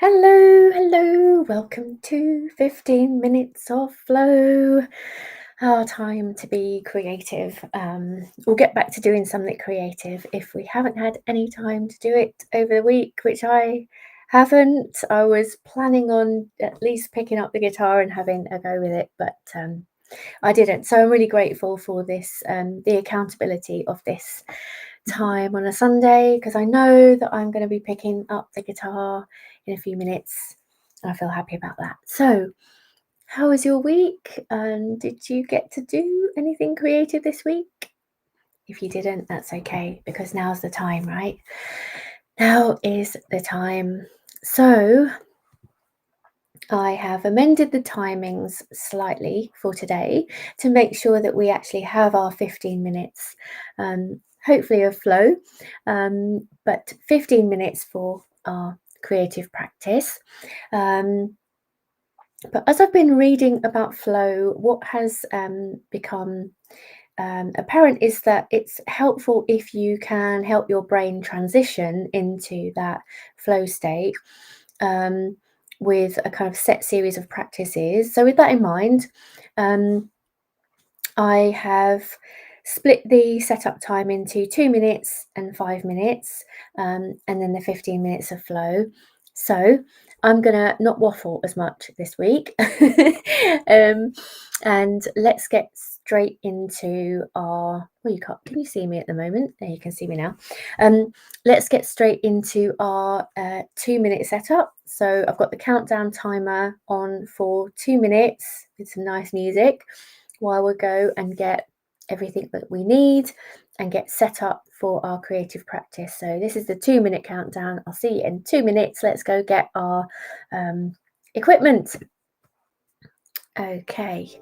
Hello, welcome to 15 minutes of flow. Our time to be creative. We'll get back to doing something creative if we haven't had any time to do it over the week, which I haven't. I was planning on at least picking up the guitar and having a go with it, but I didn't. So I'm really grateful for this, the accountability of this time on a Sunday, because I know that I'm going to be picking up the guitar in a few minutes. I feel happy about that. So, how was your week? And did you get to do anything creative this week? If you didn't, that's okay, because now's the time, right? Now is the time. So, I have amended the timings slightly for today to make sure that we actually have our 15 minutes, hopefully of flow, but 15 minutes for our creative practice. But as I've been reading about flow, what has become apparent is that it's helpful if you can help your brain transition into that flow state with a kind of set series of practices. So, with that in mind, um, I have split the setup time into 2 minutes and 5 minutes, and then the 15 minutes of flow. So I'm gonna not waffle as much this week, um, and let's get straight into our. Well, you can't. Can you see me at the moment? There, you can see me now. Let's get straight into our 2 minute setup. So I've got the countdown timer on for 2 minutes with some nice music while we go and get everything that we need and get set up for our creative practice. So this is the 2 minute countdown. I'll see you in 2 minutes. Let's go get our equipment. Okay.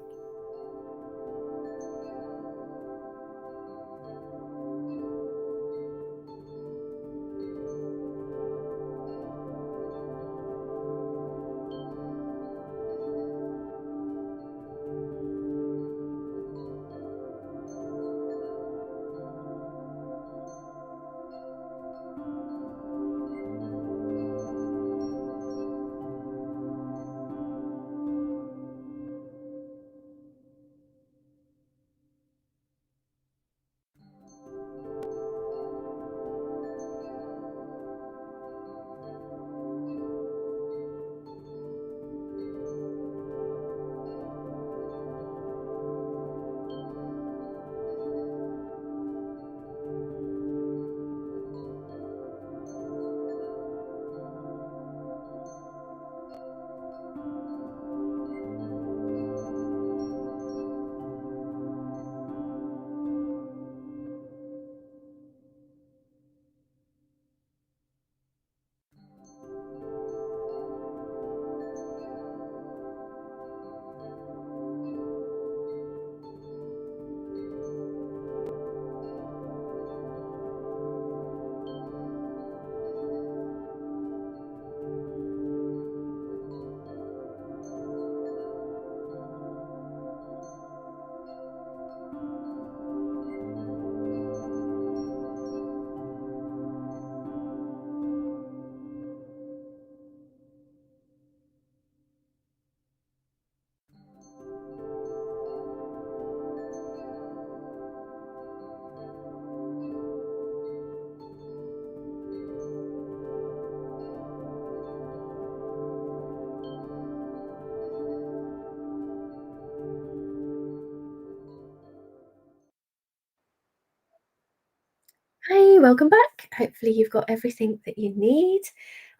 Hey, welcome back. Hopefully you've got everything that you need.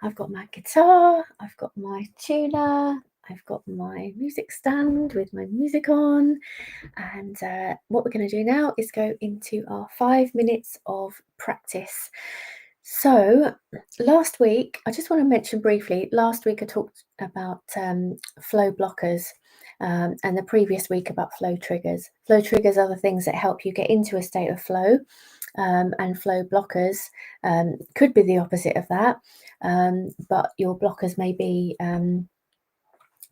I've got my guitar, I've got my tuner, I've got my music stand with my music on. And what we're going to do now is go into our 5 minutes of practice. So, last week, I just want to mention briefly, last week I talked about flow blockers. And the previous week about flow triggers. Flow triggers are the things that help you get into a state of flow, and flow blockers could be the opposite of that. But your blockers may be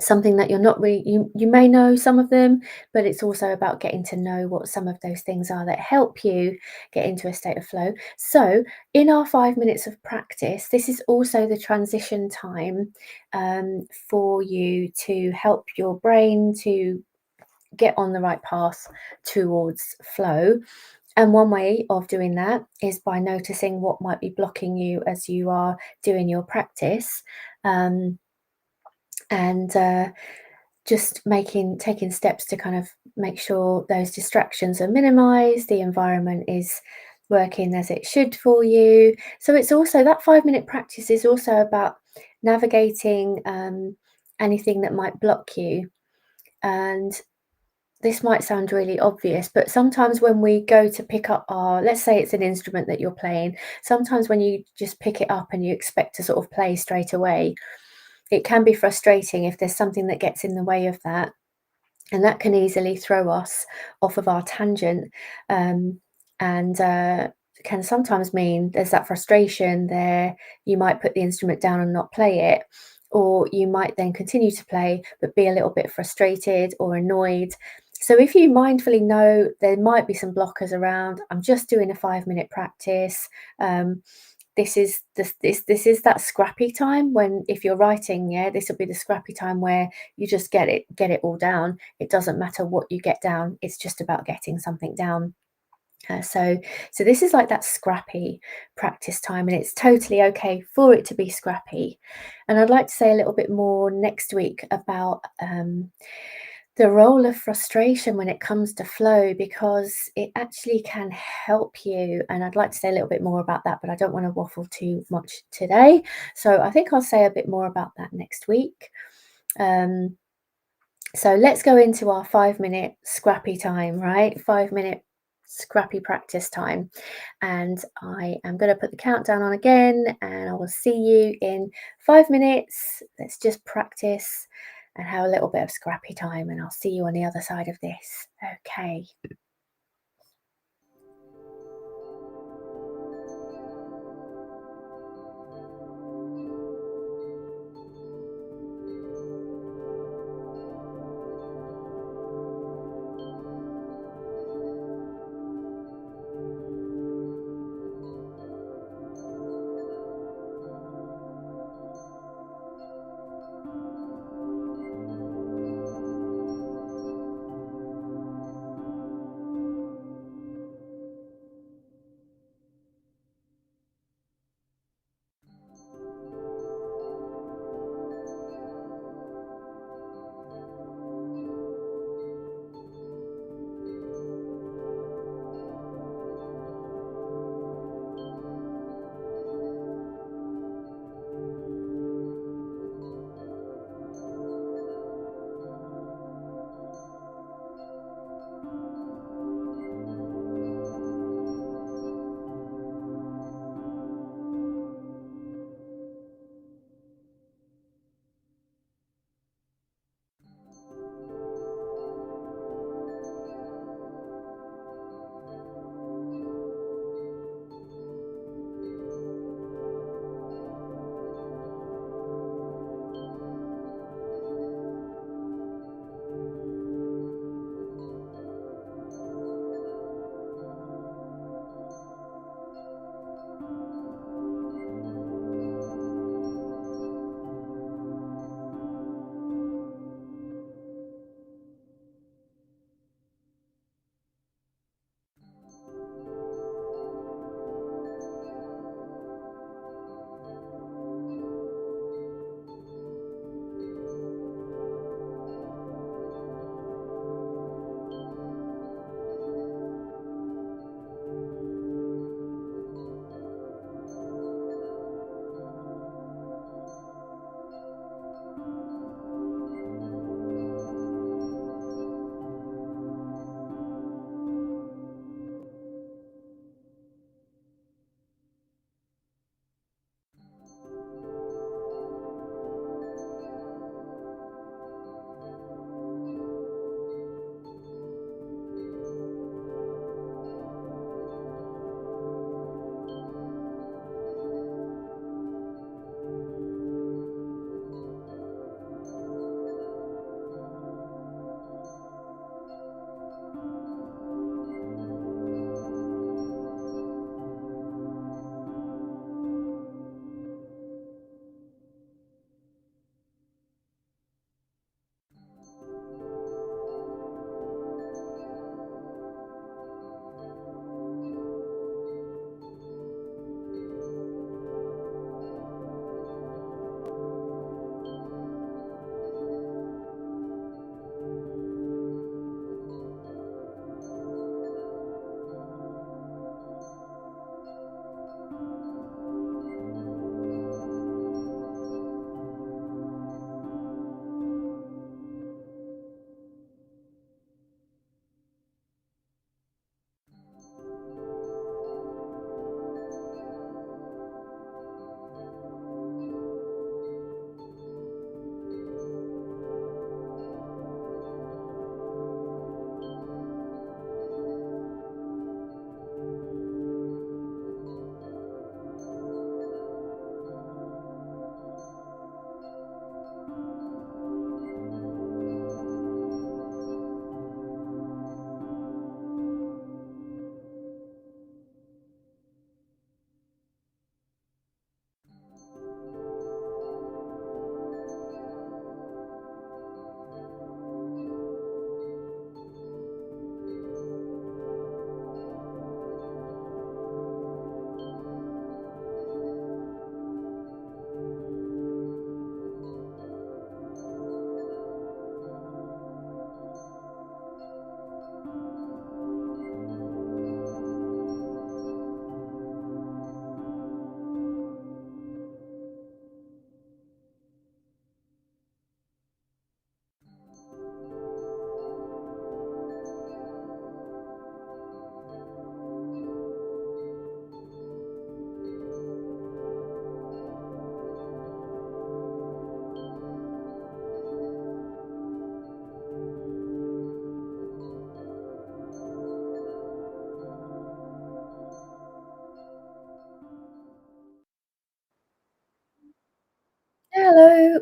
something that you're not really you may know some of them, but it's also about getting to know what some of those things are that help you get into a state of flow. So in our 5 minutes of practice, this is also the transition time for you to help your brain to get on the right path towards flow. And one way of doing that is by noticing what might be blocking you as you are doing your practice. Um, and just taking steps to kind of make sure those distractions are minimized, the environment is working as it should for you. So it's also that 5 minute practice is also about navigating anything that might block you. And this might sound really obvious, but sometimes when we go to pick up our, let's say it's an instrument that you're playing, sometimes when you just pick it up and you expect to sort of play straight away, it can be frustrating if there's something that gets in the way of that. And that can easily throw us off of our tangent, and can sometimes mean there's that frustration there. You might put the instrument down and not play it, or you might then continue to play but be a little bit frustrated or annoyed. So if you mindfully know there might be some blockers around, I'm just doing a 5 minute practice. This is that scrappy time when, if you're writing, yeah, this will be the scrappy time where you just get it all down. It doesn't matter what you get down, it's just about getting something down. So this is like that scrappy practice time, and it's totally okay for it to be scrappy. And I'd like to say a little bit more next week about the role of frustration when it comes to flow, because it actually can help you. And I'd like to say a little bit more about that, but I don't want to waffle too much today. So I think I'll say a bit more about that next week. Um, so let's go into our 5 minute scrappy time, right? 5 minute scrappy practice time. And I am going to put the countdown on again, and I will see you in 5 minutes. Let's just practice and have a little bit of scrappy time, and I'll see you on the other side of this. Okay.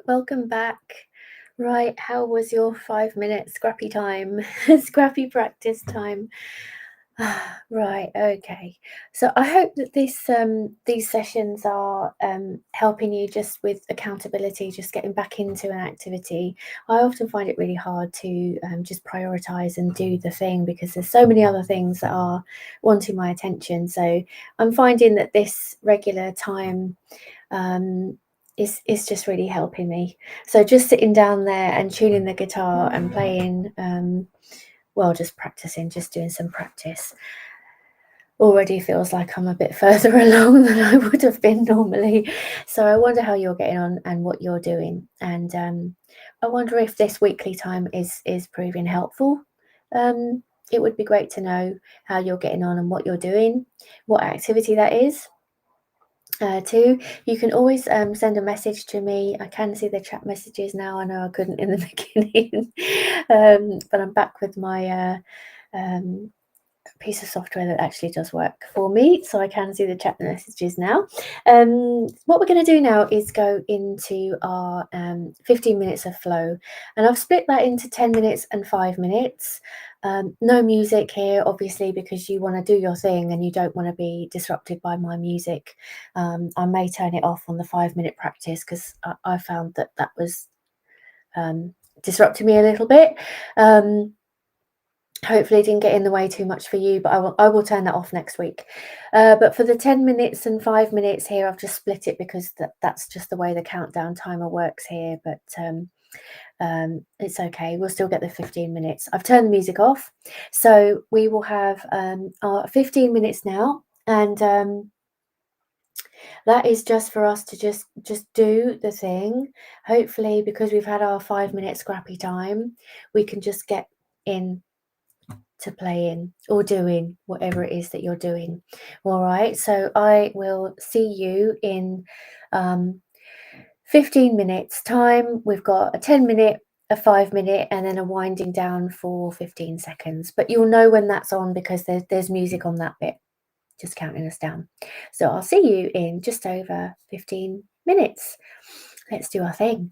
welcome back. Right, how was your 5 minute scrappy time? Scrappy practice time. Right, okay. So I hope that these sessions are helping you just with accountability, just getting back into an activity. I often find it really hard to just prioritize and do the thing because there's so many other things that are wanting my attention. So I'm finding that this regular time um, is just really helping me. So just sitting down there and tuning the guitar and playing, well, just practicing, just doing some practice, already feels like I'm a bit further along than I would have been normally. So I wonder how you're getting on and what you're doing, and I wonder if this weekly time is proving helpful. It would be great to know how you're getting on and what you're doing, what activity that is. Two, you can always send a message to me. I can see the chat messages now. I know I couldn't in the beginning, but I'm back with my piece of software that actually does work for me, so I can see the chat messages now. What we're going to do now is go into our 15 minutes of flow, and I've split that into 10 minutes and 5 minutes. No music here, obviously, because you want to do your thing and you don't want to be disrupted by my music. I may turn it off on the 5 minute practice because I found that that was disrupting me a little bit. Hopefully it didn't get in the way too much for you, but I will turn that off next week. But for the 10 minutes and 5 minutes here, I've just split it because that's just the way the countdown timer works here. But it's okay. We'll still get the 15 minutes. I've turned the music off. So we will have our 15 minutes now. And that is just for us to just do the thing. Hopefully, because we've had our 5 minute scrappy time, we can just get in to playing or doing whatever it is that you're doing. All right, so I will see you in 15 minutes time. We've got a 10 minute, a 5 minute, and then a winding down for 15 seconds, but you'll know when that's on because there's music on that bit just counting us down. So I'll see you in just over 15 minutes. Let's do our thing.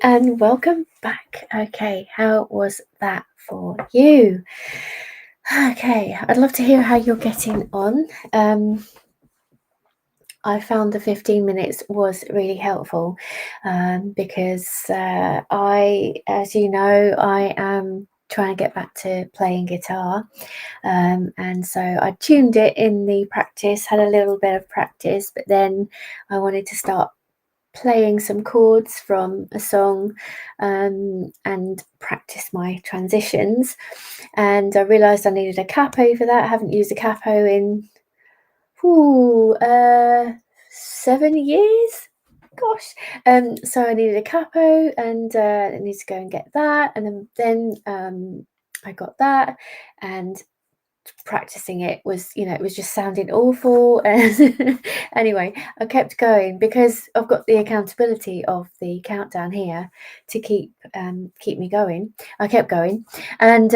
and welcome back. Okay, how was that for you? Okay, I'd love to hear how you're getting on. I found the 15 minutes was really helpful because as you know, I am trying to get back to playing guitar. And so I tuned it in the practice, had a little bit of practice, but then I wanted to start playing some chords from a song and practice my transitions. And I realised I needed a capo for that. I haven't used a capo in 7 years. Gosh. So I needed a capo and I need to go and get that. And then I got that, and practicing it was, it was just sounding awful. And anyway, I kept going because I've got the accountability of the countdown here to keep me going. I kept going, and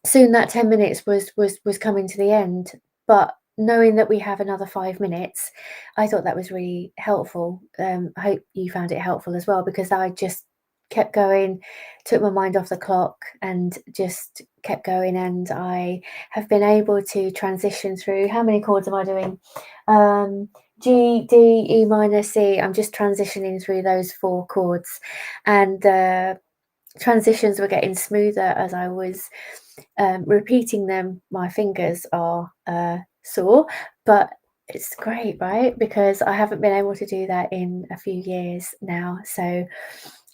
soon that 10 minutes was coming to the end. But knowing that we have another 5 minutes, I thought that was really helpful. I hope you found it helpful as well, because I just kept going, took my mind off the clock, and just kept going. And I have been able to transition through, how many chords am I doing? G, D, E minor, C. I'm just transitioning through those 4 chords, and transitions were getting smoother as I was repeating them. My fingers are sore, but it's great, right? Because I haven't been able to do that in a few years now. So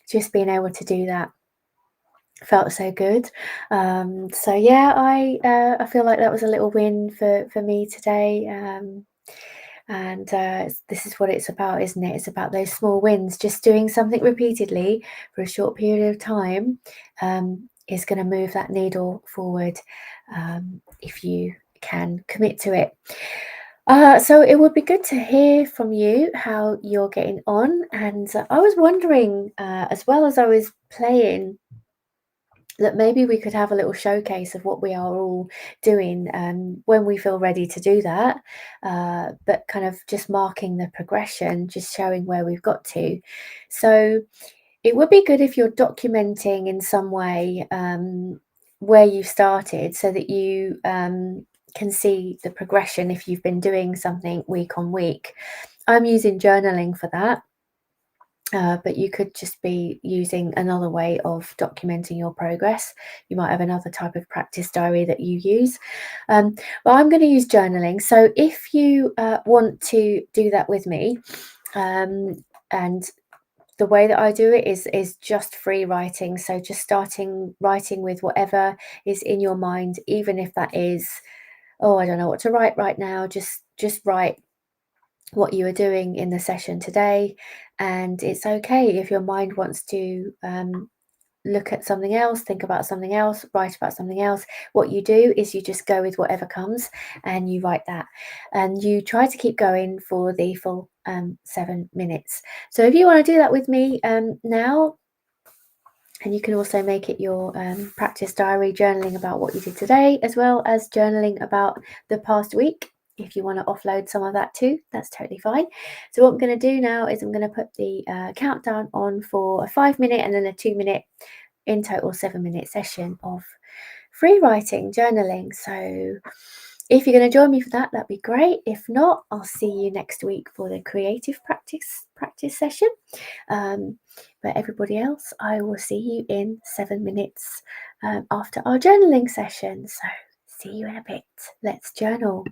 just being able to do that felt so good. So yeah, I feel like that was a little win for me today. And this is what it's about, isn't it? It's about those small wins. Just doing something repeatedly for a short period of time is going to move that needle forward, if you can commit to it. So it would be good to hear from you how you're getting on. And I was wondering, as well as I was playing, that maybe we could have a little showcase of what we are all doing when we feel ready to do that, but kind of just marking the progression, just showing where we've got to. So it would be good if you're documenting in some way where you started, so that you can see the progression if you've been doing something week on week. I'm using journaling for that. But you could just be using another way of documenting your progress. You might have another type of practice diary that you use. But I'm going to use journaling. So if you want to do that with me, and the way that I do it is just free writing. So just starting writing with whatever is in your mind, even if that is, oh, I don't know what to write right now. Just write what you are doing in the session today. And it's okay if your mind wants to look at something else, think about something else, write about something else. What you do is you just go with whatever comes and you write that, and you try to keep going for the full 7 minutes. So if you want to do that with me now, and you can also make it your practice diary, journaling about what you did today, as well as journaling about the past week. If you want to offload some of that too, that's totally fine. So what I'm going to do now is I'm going to put the countdown on for a 5 minute and then a 2 minute, in total 7 minute session of free writing, journaling. So if you're going to join me for that, that'd be great. If not, I'll see you next week for the creative practice session. But everybody else, I will see you in 7 minutes after our journaling session. So see you in a bit. Let's journal.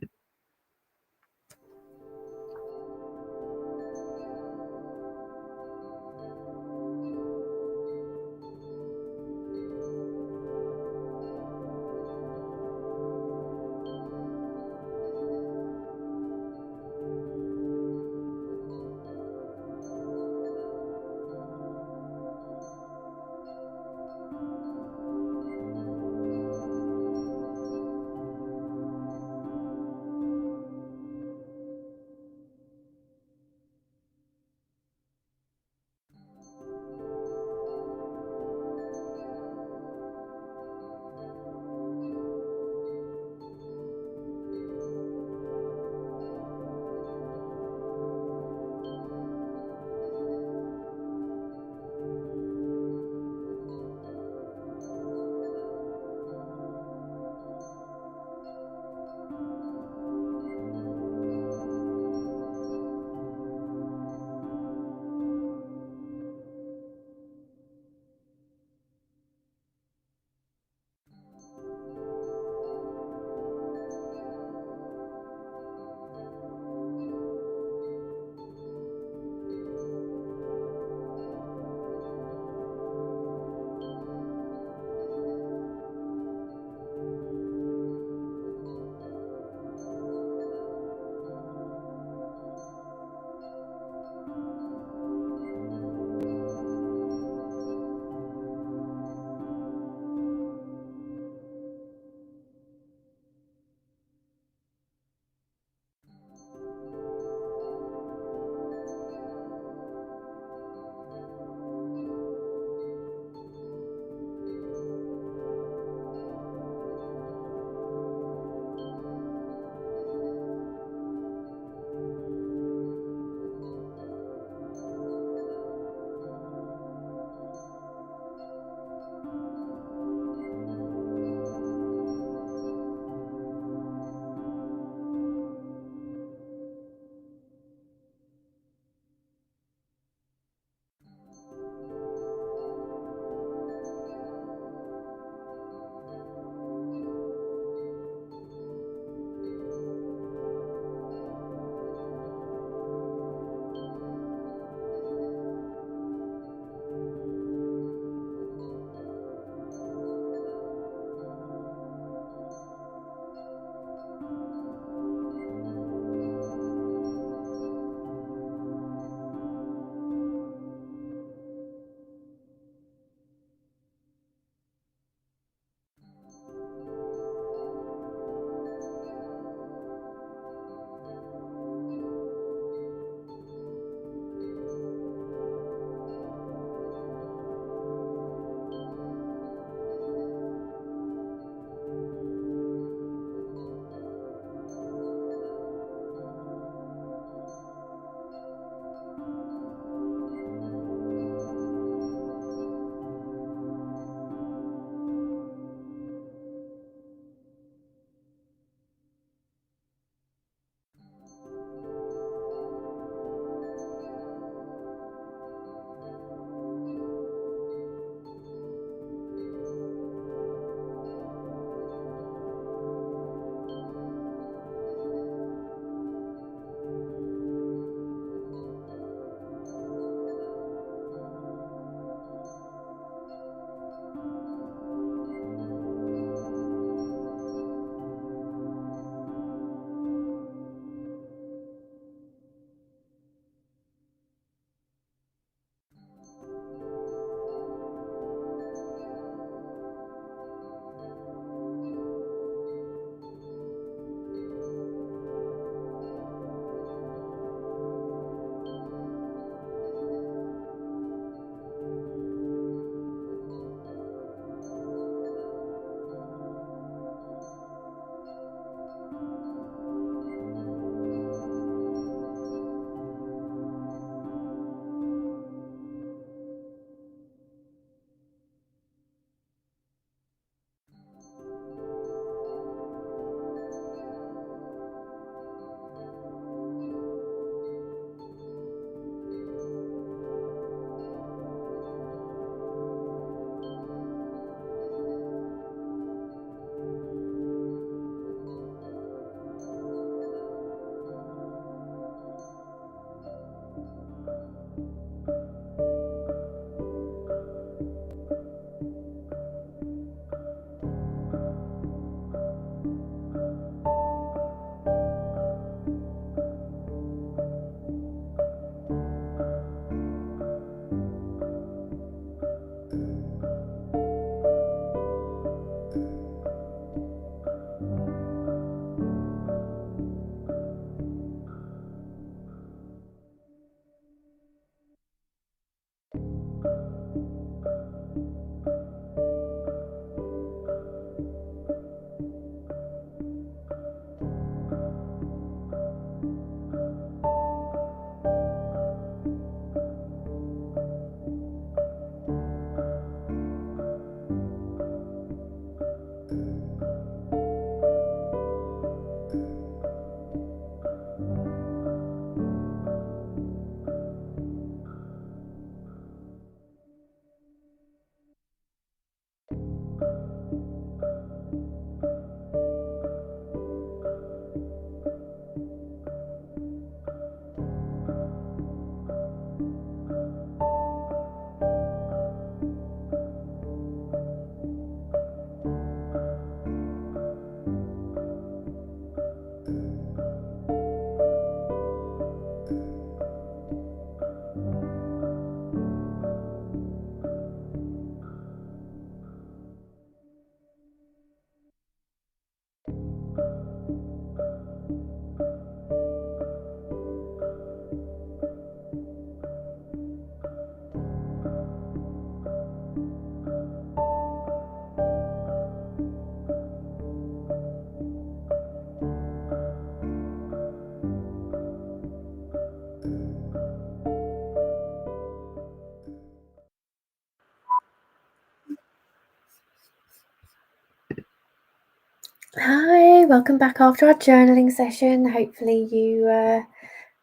Hi, welcome back after our journaling session. Hopefully you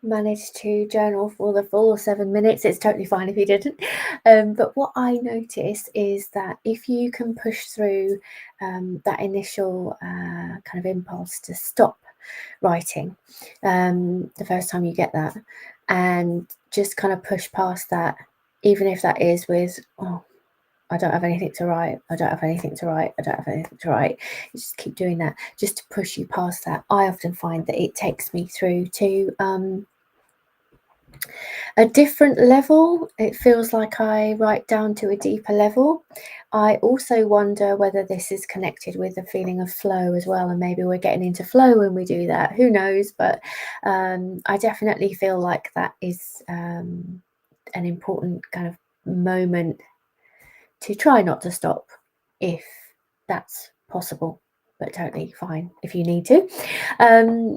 managed to journal for the full 7 minutes. It's totally fine if you didn't. But what I noticed is that if you can push through that initial kind of impulse to stop writing the first time you get that, and just kind of push past that, even if that is with, oh, I don't have anything to write. I don't have anything to write. I don't have anything to write. You just keep doing that just to push you past that. I often find that it takes me through to a different level. It feels like I write down to a deeper level. I also wonder whether this is connected with a feeling of flow as well, and maybe we're getting into flow when we do that. Who knows? But I definitely feel like that is an important kind of moment to try not to stop if that's possible, but totally fine if you need to.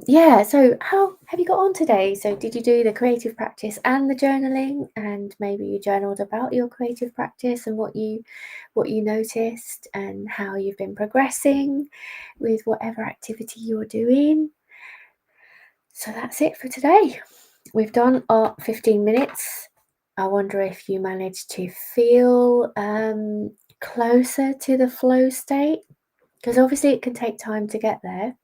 Yeah, so how have you got on today? So did you do the creative practice and the journaling, and maybe you journaled about your creative practice and what you noticed and how you've been progressing with whatever activity you're doing? So that's it for today. We've done our 15 minutes. I wonder if you managed to feel closer to the flow state, because obviously it can take time to get there.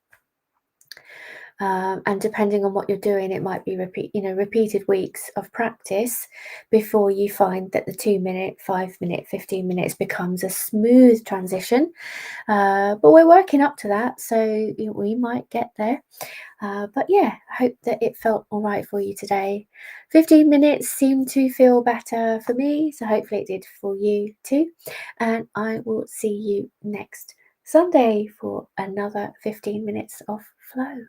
And depending on what you're doing, it might be repeated weeks of practice before you find that the 2 minute, 5 minute, 15 minutes becomes a smooth transition. But we're working up to that, so we might get there. But yeah, I hope that it felt all right for you today. 15 minutes seemed to feel better for me, so hopefully it did for you too. And I will see you next Sunday for another 15 minutes of flow.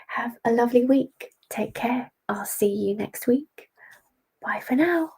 Have a lovely week. Take care. I'll see you next week. Bye for now.